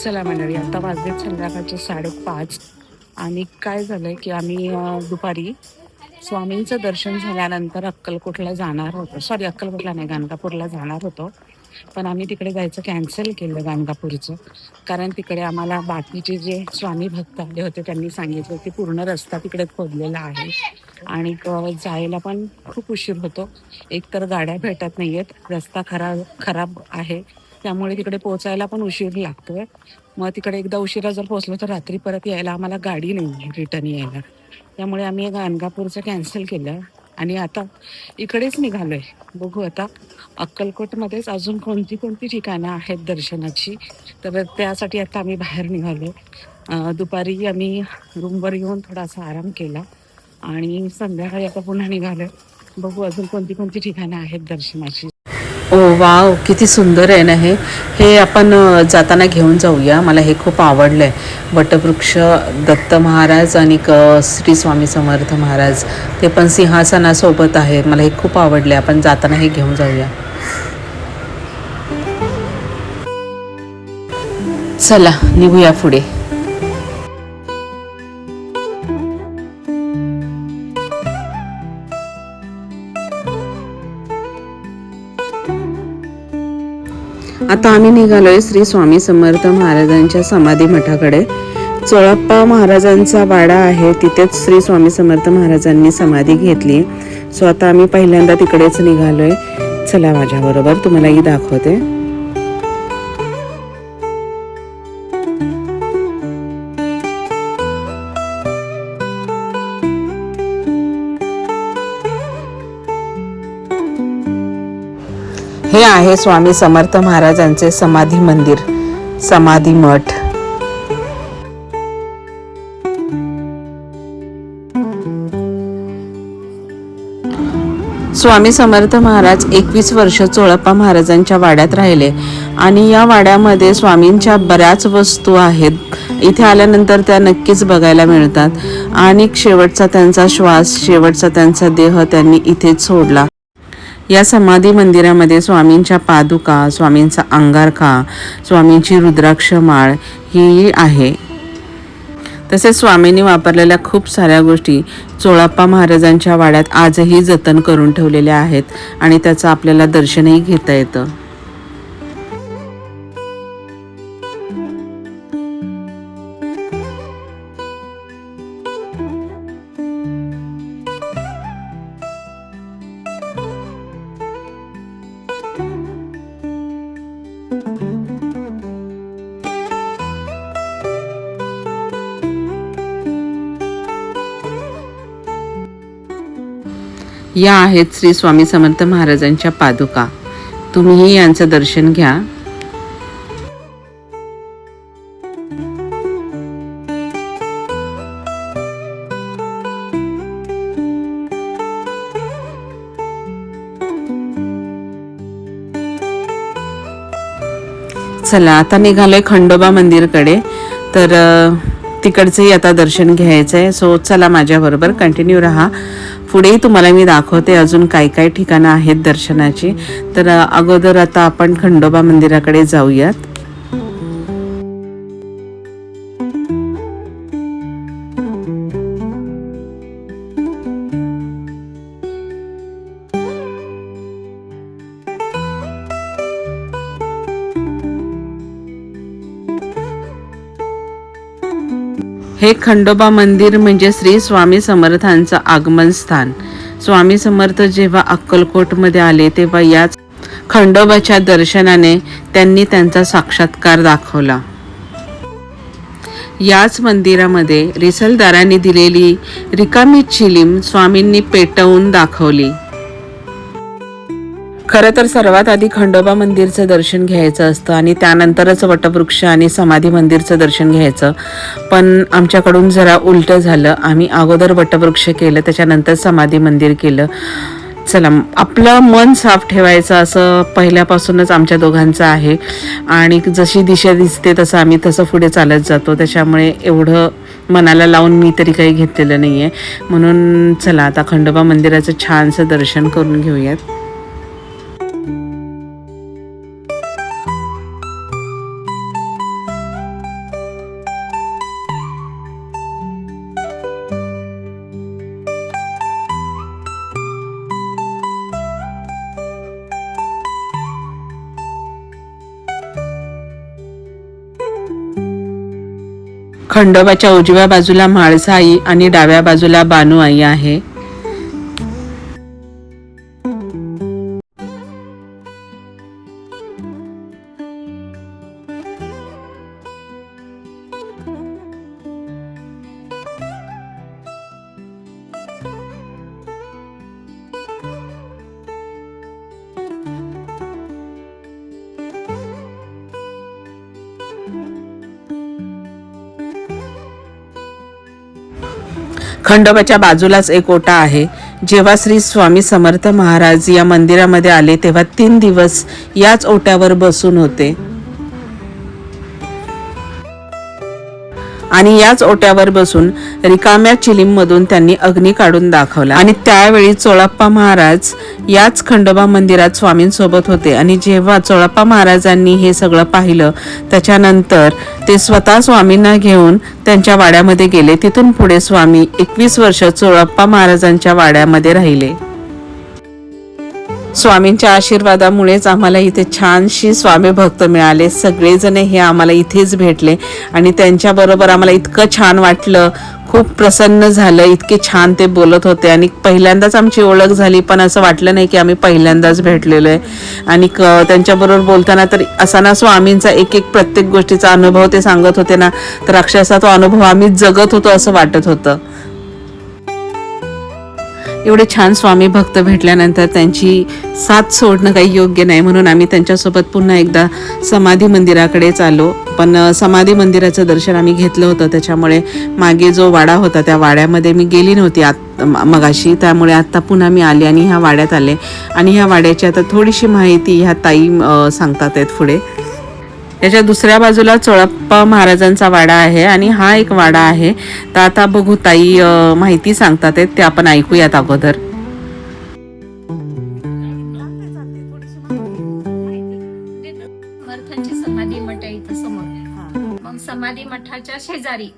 चला मंडळी, आता वाजले संध्याकाळचे 5:30 आणि काय झालंय की आम्ही दुपारी स्वामींचं दर्शन झाल्यानंतर अक्कलकोटला जाणार होतो. सॉरी, अक्कलकोटला नाही, गाणगापूरला जाणार होतो. पण आम्ही तिकडे जायचं कॅन्सल केलं गाणगापूरचं, कारण तिकडे आम्हाला बाकीचे जे स्वामी भक्त आले होते त्यांनी सांगितलं की पूर्ण रस्ता तिकडे खोदलेला आहे आणि जायला पण खूप उशीर होतो. एकतर गाड्या भेटत नाहीयेत, रस्ता खराब आहे, त्यामुळे तिकडे पोहोचायला पण उशीर लागतोय. मग तिकडे एकदा उशिरा जर पोहोचलो तर रात्री परत यायला आम्हाला गाडी नाही आहे रिटर्न यायला. त्यामुळे आम्ही गाणगापूरचं कॅन्सल केलं आणि आता इकडेच निघालोय. बघू आता अक्कलकोटमध्येच अजून कोणती कोणती ठिकाणं आहेत दर्शनाची, तर त्यासाठी आता आम्ही बाहेर निघालो. दुपारी आम्ही रूमवर येऊन थोडासा आराम केला आणि संध्याकाळी आता पुन्हा निघालोय. बघू अजून कोणती कोणती ठिकाणं आहेत दर्शनाची. ओ वाव, किती सुंदर आहे ना हे. हे आपण जाताना घेऊन जाऊया. मला हे खूप आवडलं आहे. वटवृक्ष, दत्त महाराज आणि श्री स्वामी समर्थ महाराज, ते पण सिंहासनासोबत आहेत. मला हे खूप आवडले. आपण जाताना हे घेऊन जाऊया. चला निघूया पुढे. आता आम्ही निघालोय श्री स्वामी समर्थ महाराजांच्या समाधी मठाकडे. चोळप्पा महाराजांचा वाडा आहे, तिथेच श्री स्वामी समर्थ महाराजांनी समाधी घेतली. सो आता आम्ही पहिल्यांदा तिकडेच निघालोय. चला माझ्याबरोबर, तुम्हालाही दाखवते. हे आहे स्वामी समर्थ महाराजांचे समाधी मंदिर, समाधी मठ. स्वामी समर्थ महाराज 21 वर्ष चोळप्पा महाराजांच्या वाड्यात राहिले आणि या वाड्यामध्ये स्वामींच्या बऱ्याच वस्तू आहेत. इथे आल्यानंतर त्या नक्कीच बघायला मिळतात. आणि शेवटचा त्यांचा श्वास, शेवटचा त्यांचा देह त्यांनी इथेच सोडला. या समाधी मंदिरामध्ये स्वामींच्या पादुका, स्वामींचा अंगारखा, स्वामींची रुद्राक्ष माळ ही आहे. तसेच स्वामींनी वापरलेल्या खूप साऱ्या गोष्टी चोळप्पा महाराजांच्या वाड्यात आजही जतन करून ठेवलेल्या आहेत आणि त्याचं आपल्याला दर्शनही घेता येतं. या आहेत श्री स्वामी समर्थ महाराजांच्या पादुका. तुम्हीही यांचं दर्शन घ्या. चला आता निघालोय खंडोबा मंदिरकडे, तर तिकडचंही आता दर्शन घ्यायचं आहे. सो चला माझ्याबरोबर कंटिन्यू राहा. पुढेही तुम्हाला मी दाखवते अजून काय काय ठिकाणं आहेत दर्शनाची. तर अगोदर आता आपण खंडोबा मंदिराकडे जाऊयात. हे खंडोबा मंदिर म्हणजे श्री स्वामी समर्थांचं आगमन स्थान. स्वामी समर्थ जेव्हा अक्कलकोटमध्ये आले तेव्हा याच खंडोबाच्या दर्शनाने त्यांनी त्यांचा साक्षात्कार दाखवला. याच मंदिरामध्ये रिसलदारांनी दिलेली रिकामी चिलीम स्वामींनी पेटवून दाखवली. खरं तर सर्वात आधी खंडोबा मंदिरचं दर्शन घ्यायचं असतं आणि त्यानंतरच वटवृक्ष आणि समाधी मंदिरचं दर्शन घ्यायचं. पण आमच्याकडून जरा उलटं झालं. आम्ही अगोदर वटवृक्ष केलं, त्याच्यानंतर समाधी मंदिर केलं. चला, आपलं मन साफ ठेवायचं असं पहिल्यापासूनच आमच्या दोघांचं आहे आणि जशी दिशा दिसते तसं आम्ही तसं पुढे चालत जातो. त्याच्यामुळे एवढं मनाला लावून मी तरी काही घेतलेलं नाही आहे. म्हणून चला आता खंडोबा मंदिराचं छानसं दर्शन करून घेऊयात. खंडोबाच्या उजव्या बाजूला म्हाळसाई आणि डाव्या बाजूला बानुआई आहे. खंडोबाच्या बाजूलाच एक ओटा आहे. जेव्हा श्री स्वामी समर्थ महाराज या मंदिरामध्ये आले तेव्हा 3 दिवस याच ओट्यावर बसून होते आणि याच ओट्यावर बसून रिकाम्या चिलीममधून त्यांनी अग्नी काढून दाखवला. आणि त्यावेळी चोळप्पा महाराज याच खंडोबा मंदिरात स्वामींसोबत होते. आणि जेव्हा चोळप्पा महाराजांनी हे सगळं पाहिलं त्याच्यानंतर ते स्वतः स्वामींना घेऊन त्यांच्या वाड्यामध्ये गेले. तिथून पुढे स्वामी 21 वर्ष चोळप्पा महाराजांच्या वाड्यामध्ये राहिले. स्वामींच्या आशीर्वादामुळेच आम्हाला इथे छानशी स्वामी भक्त मिळाले. सगळेजण हे आम्हाला इथेच भेटले आणि त्यांच्याबरोबर आम्हाला इतकं छान वाटलं, खूप प्रसन्न झालं. इतके छान ते बोलत होते आणि पहिल्यांदाच आमची ओळख झाली, पण असं वाटलं नाही की आम्ही पहिल्यांदाच भेटलेलो आहे. आणि त्यांच्याबरोबर बोलताना तर असा ना स्वामींचा एक एक प्रत्येक गोष्टीचा अनुभव ते सांगत होते ना, तर अक्षरशः तो अनुभव आम्ही जगत होतो असं वाटत होतं. एवढे छान स्वामी भक्त भेटल्यानंतर त्यांची साथ सोडणं काही योग्य नाही, म्हणून आम्ही त्यांच्यासोबत पुन्हा एकदा समाधी मंदिराकडेच आलो. पण समाधी मंदिराचं दर्शन आम्ही घेतलं होतं, त्याच्यामुळे मागे जो वाडा होता त्या वाड्यामध्ये मी गेली नव्हती मगाशी, त्यामुळे आत्ता पुन्हा मी आले आणि ह्या वाड्यात आले. आणि ह्या वाड्याची आता थोडीशी माहिती ह्या ताई सांगतात आहेत पुढे. याच्या दुसऱ्या बाजूला चोळप्पा महाराजांचा वाडा आहे आणि हा एक वाडा आहे. तर आता बघू ताई माहिती सांगतात आहेत, ते आपण ऐकूयात अगोदर. समर्थांची समाधी मठ आहे इथं समोर. मग समाधी मठाच्या शेजारी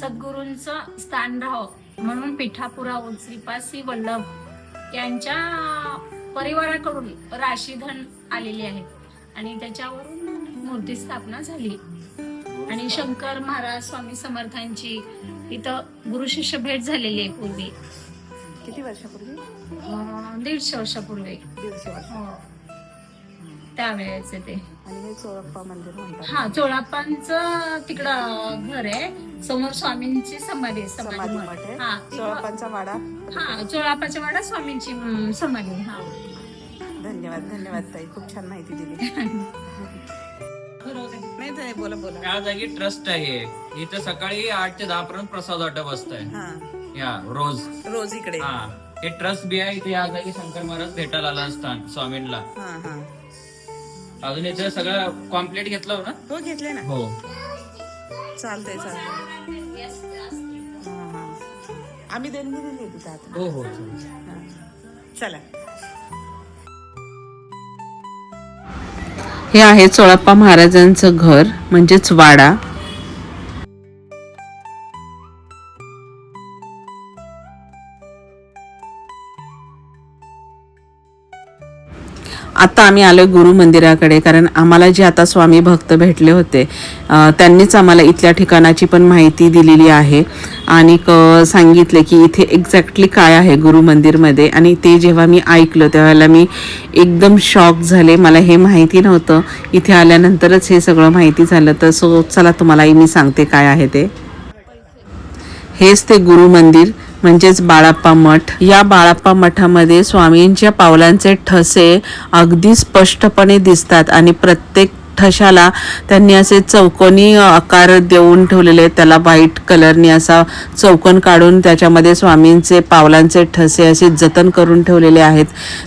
सद्गुरूंचं स्थान राहावं म्हणून पिठापुरा श्रीपासी वल्लभ यांच्या परिवाराकडून राशीधन आलेले आहे आणि त्याच्यावरून मूर्ती स्थापना झाली. आणि शंकर महाराज स्वामी समर्थांची इथं गुरु शिष्य भेट झालेली आहे पूर्वी. किती वर्षापूर्वी? 150 वर्षापूर्वी. 150 वर्ष. हो, त्यावेळेचे ते. आणि हे चोळप्पा मंदिर म्हणतात. हा, चोळप्पांचं तिकडं घर आहे, समोर स्वामींची समाधी आहे. समाधी मठ आहे. हा, चोळप्पांचा वाडा. हा, चोळप्पाच्या वाडा स्वामींची समाधी. हा, धन्यवाद धन्यवाद ताई, खूप छान माहिती दिली. नाही ताई, बोला बोला. या जागी ट्रस्ट आहे. इथं सकाळी 8 ते 10 पर्यंत प्रसाद वाटप असतंय. या रोज रोज इकडे. हा, हे ट्रस्ट बी आहे. इथे या जागी शंकर महाराज भेटायला आला असतात स्वामींना. अजून इथे सगळं कॉम्प्लीट घेतलं हो ना? हो, घेतले ना. हो, चालतंय आम्ही देणगी दिली तिथं आता. हो हो. चला. हे आहे चोळप्पा महाराजांचं घर म्हणजेच वाडा. आता आम्ही आलो गुरु मंदिराकडे, कारण आम्हाला जे आता स्वामी भक्त भेटले होते त्यांनीच आम्हाला इथल्या ठिकाणाची पण माहिती दिलेली आहे आणि सांगितले की इथे एक्झॅक्टली काय आहे गुरु मंदिरमध्ये. आणि ते जेव्हा मी ऐकलं त्यावेळेला मी एकदम शॉक झाले. मला हे माहिती नव्हतं, इथे आल्यानंतरच हे सगळं माहिती झालं. तर चला तुम्हाला मी सांगते काय आहे ते. हेच ते गुरु मंदिर म्हणजेच बाळाप्पा मठ. या बाळाप्पा मठामध्ये स्वामींच्या पावलांचे ठसे अगदी स्पष्टपणे दिसतात आणि प्रत्येक ठशाला त्यांनी असे चौकोनी आकार देऊन ठेवलेले. त्याला व्हाईट कलरनी असा चौकोन काढून त्याच्यामध्ये स्वामींचे पावलांचे ठसे असे जतन करून ठेवलेले आहेत.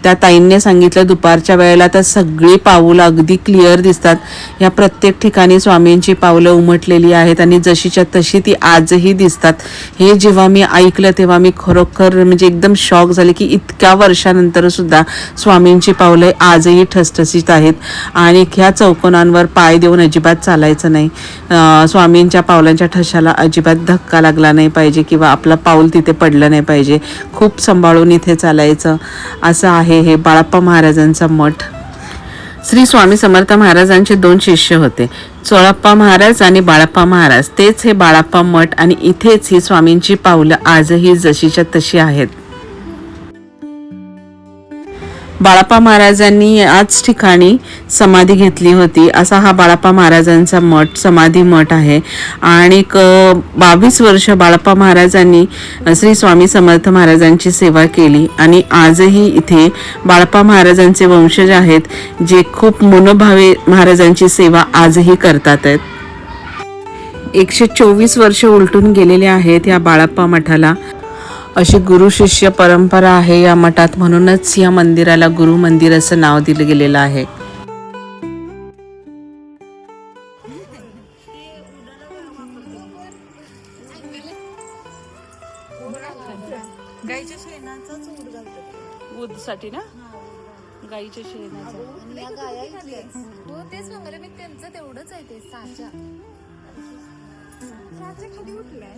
त्या ताईंनी सांगितलं दुपारच्या वेळेला तर सगळी पाऊलं अगदी क्लिअर दिसतात. या प्रत्येक ठिकाणी स्वामींची पावलं उमटलेली आहेत आणि जशीच्या तशी ती आजही दिसतात. हे जेव्हा मी ऐकलं तेव्हा मी खरोखर म्हणजे एकदम शॉक झाले की इतक्या वर्षानंतर सुद्धा स्वामींची पावलं आजही ठसठसीत आहेत. आणि ह्या चौकोनांवर पाय देऊन अजिबात चालायचं नाही. स्वामींच्या पावलांच्या ठशाला अजिबात धक्का लागला नाही पाहिजे किंवा आपलं पाऊल तिथे पडलं नाही पाहिजे. खूप सांभाळून इथे चालायचं. असं आहे हे बाळाप्पा महाराजांचा मठ. श्री स्वामी समर्थ महाराजांचे 2 शिष्य होते, चोळप्पा महाराज आणि बाळप्पा महाराज. तेच हे बाळप्पा मठ आणि इथेच ही स्वामींची पावलं आजही जशीच्या तशी आहेत. बाळप्पा महाराजांनी याच ठिकाणी समाधी घेतली होती. असा हा बाळप्पा महाराजांचा मठ, समाधी मठ आहे. आणि 22 वर्ष बाळप्पा महाराजांनी श्री स्वामी समर्थ महाराजांची सेवा केली आणि आजही इथे बाळप्पा महाराजांचे वंशज आहेत, जे खूप मनोभावे महाराजांची सेवा आजही करतात आहेत. 124 वर्ष उलटून गेलेले आहेत या बाळप्पा मठाला. अशी गुरु शिष्य परंपरा आहे या मठात, म्हणूनच या मंदिराला गुरु मंदिर असं नाव दिलं गेलेलं आहे. गाईच्या शेणाचाच ऊद घालतात. ऊदसाठी ना, गाईच्या शेणाचा. हो तेच सांगायला मी, त्यांचं तेवढंच आहे ते साच्या खाली उठलाय.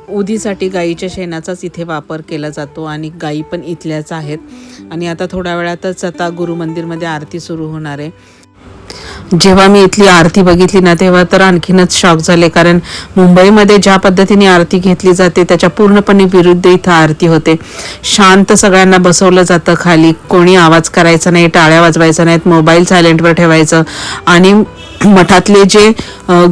उदीसाठी गाईच्या शेणाचाच इथे वापर केला जातो आणि गाई पण इथल्याच आहेत. आणि आता थोड्या वेळातच आता गुरु मंदिरमध्ये आरती सुरू होणार आहे. जेव्हा मी इथली आरती बघितली ना, तेव्हा तर आणखीनच शॉक झाले, कारण मुंबईमध्ये ज्या पद्धतीने आरती घेतली जाते त्याच्या पूर्णपणे विरुद्ध इथं आरती होते. शांत सगळ्यांना बसवलं जातं खाली, कोणी आवाज करायचा नाही, टाळ्या वाजवायचा नाहीत, मोबाईल सायलेंटवर ठेवायचं. आणि मठातले जे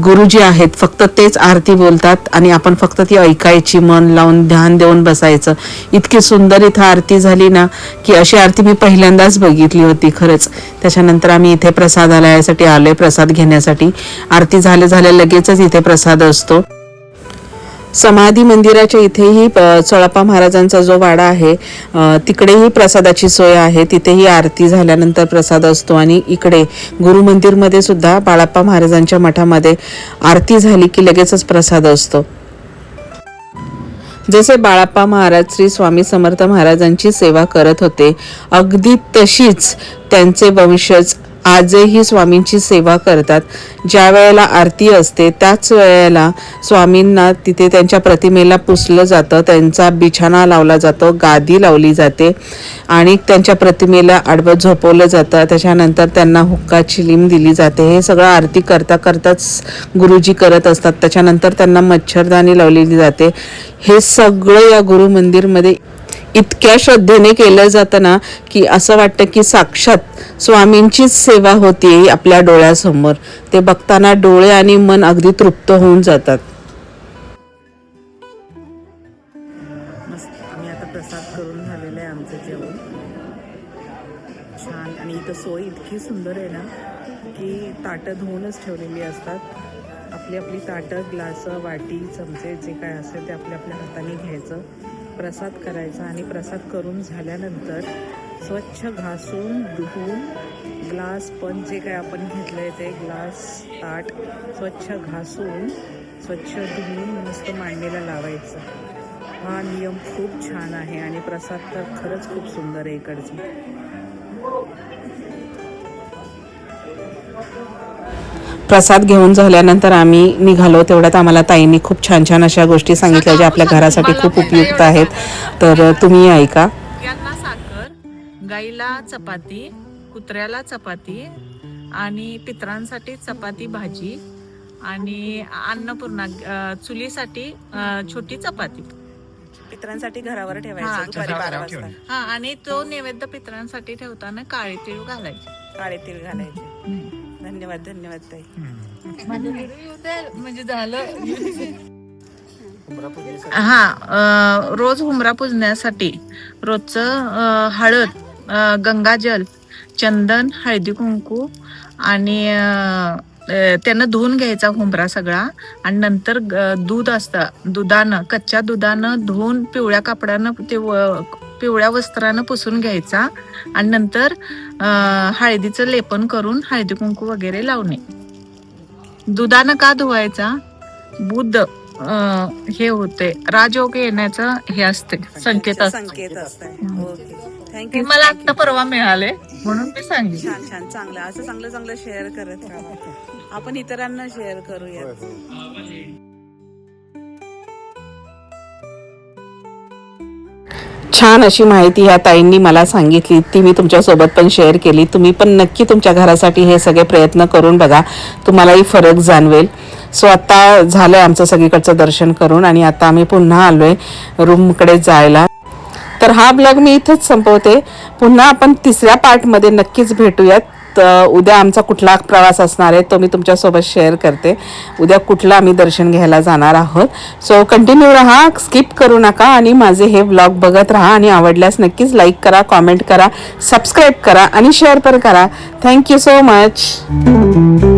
गुरुजी आहेत फक्त तेच आरती बोलतात आणि आपण फक्त ती ऐकायची, मन लावून ध्यान देऊन बसायचं. इतकी सुंदर इथं आरती झाली ना, की अशी आरती मी पहिल्यांदाच बघितली होती खरंच. त्याच्यानंतर आम्ही इथे प्रसादालयासाठी आलोय, प्रसाद घेण्यासाठी. आरती झाल्या लगेचच इथे प्रसाद असतो. समाधी मंदिराच्या इथेही चोळप्पा महाराजांचा जो वाडा आहे तिकडेही प्रसादाची सोय आहे. तिथेही आरती झाल्यानंतर प्रसाद असतो. आणि इकडे गुरु मंदिरमध्ये सुद्धा बाळप्पा महाराजांच्या मठामध्ये आरती झाली की लगेचच प्रसाद असतो. जसे बाळप्पा महाराज श्री स्वामी समर्थ महाराजांची सेवा करत होते, अगदी तशीच त्यांचे वंशज आजही स्वामींची सेवा करतात. ज्या वेळेला आरती असते त्याच वेळेला स्वामींना तिथे त्यांच्या प्रतिमेला पुसलं जातं, त्यांचा बिछाना लावला जातो, गादी लावली जाते आणि त्यांच्या प्रतिमेला आडवं झोपवलं जातं. त्याच्यानंतर त्यांना हुक्का चिलीम दिली जाते. हे सगळं आरती करताच गुरुजी करत असतात. त्याच्यानंतर त्यांना मच्छरदाणी लावलेली जाते. हे सगळं या गुरु मंदिरमध्ये इतक्या श्रद्धेने केलं जातं ना, की असं वाटतं की साक्षात स्वामींचीच सेवा होती आपल्या डोळ्यासमोर. ते बघताना डोळे आणि मन अगदी तृप्त होऊन जातात. मस्त. आम्ही आता प्रसाद करून झालेलं आहे आमचं जेवण छान. आणि इथं सोय इतकी सुंदर आहे ना, की ताटं धुवूनच ठेवलेली असतात. आपली आपली ताटं, ग्लासं, वाटी, चमचे जे काय असेल ते आपल्या आपल्या हाताने घ्यायचं, प्रसाद करायचा. आणि प्रसाद करून झाल्यानंतर स्वच्छ घासून धुवून ग्लास पण जे काय आपण घेतलं आहे ते ग्लास, ताट स्वच्छ घासून स्वच्छ धुवून मस्त मांडणीला लावायचं. हा नियम खूप छान आहे आणि प्रसाद तर खरंच खूप सुंदर आहे इकडचा. प्रसाद घेऊन झाल्यानंतर आम्ही निघालो. तेवढ्यात आम्हाला ताईंनी खूप छान छान अशा गोष्टी सांगितल्या ज्या आपल्या घरासाठी खूप उपयुक्त आहेत. तर तुम्ही ऐका. यांना साखर, गाईला चपाती, कुत्र्याला चपाती आणि पितरांसाठी चपाती भाजी आणि अन्नपूर्णा चुलीसाठी छोटी चपाती. पितरांसाठी घरावर हा, ठेवायचं दुपारी 12 वाजता. हा, आणि तो नैवेद्य पितरांसाठी ठेवताना काळे तीळ घालायचे. काळे तीळ घालायचे. धन्यवाद धन्यवाद ताई. म्हणजे झालं. हा, रोज हुमरा पुजण्यासाठी रोजचं हळद, गंगाजल, चंदन, हळदी कुंकू आणि त्यानं धुवून घ्यायचा हुमरा सगळा. आणि नंतर दूध असतं, दुधानं, कच्च्या दुधानं धुवून पिवळ्या कापडानं ते पिवळ्या वस्त्रानं पुसून घ्यायचा. आणि नंतर हळदीचं लेपन करून हळदी कुंकू वगैरे लावणे. दुधानं का धुवायचा? बुध हे होते, राजयोग येण्याचं हे असते, संकेत असते. संकेत असते. ओके. थँक्यू. मला आत्ता परवा मिळाले म्हणून मी सांगितलं. छान छान, चांगलं असं चांगलं चांगलं शेअर करत राहा. आपण इतरांना शेअर करूया. छान अशी माहिती ह्या ताईंनी मला सांगितली, ती मी तुमच्यासोबत पण शेअर केली. तुम्ही पण नक्की तुमच्या घरासाठी हे सगळे प्रयत्न करून बघा, तुम्हालाही फरक जाणवेल. सो आता झालं आमचं सगळीकडचं दर्शन करून आणि आता आम्ही पुन्हा आलोय रूमकडे जायला. तर हा ब्लॉग मी इथेच संपवते. पुन्हा आपण तिसऱ्या पार्टमध्ये नक्कीच भेटूयात. उद्या आमचा कुठला प्रवास असणार आहे तो मी तुमच्यासोबत शेअर करते. उद्या कुठलं आम्ही दर्शन घ्यायला जाणार आहोत. सो कंटिन्यू राहा, स्किप करू नका आणि माझे हे ब्लॉग बघत राहा. आणि आवडल्यास नक्कीच लाईक करा, कॉमेंट करा, सबस्क्राईब करा आणि शेअर पण करा. Thank you so much.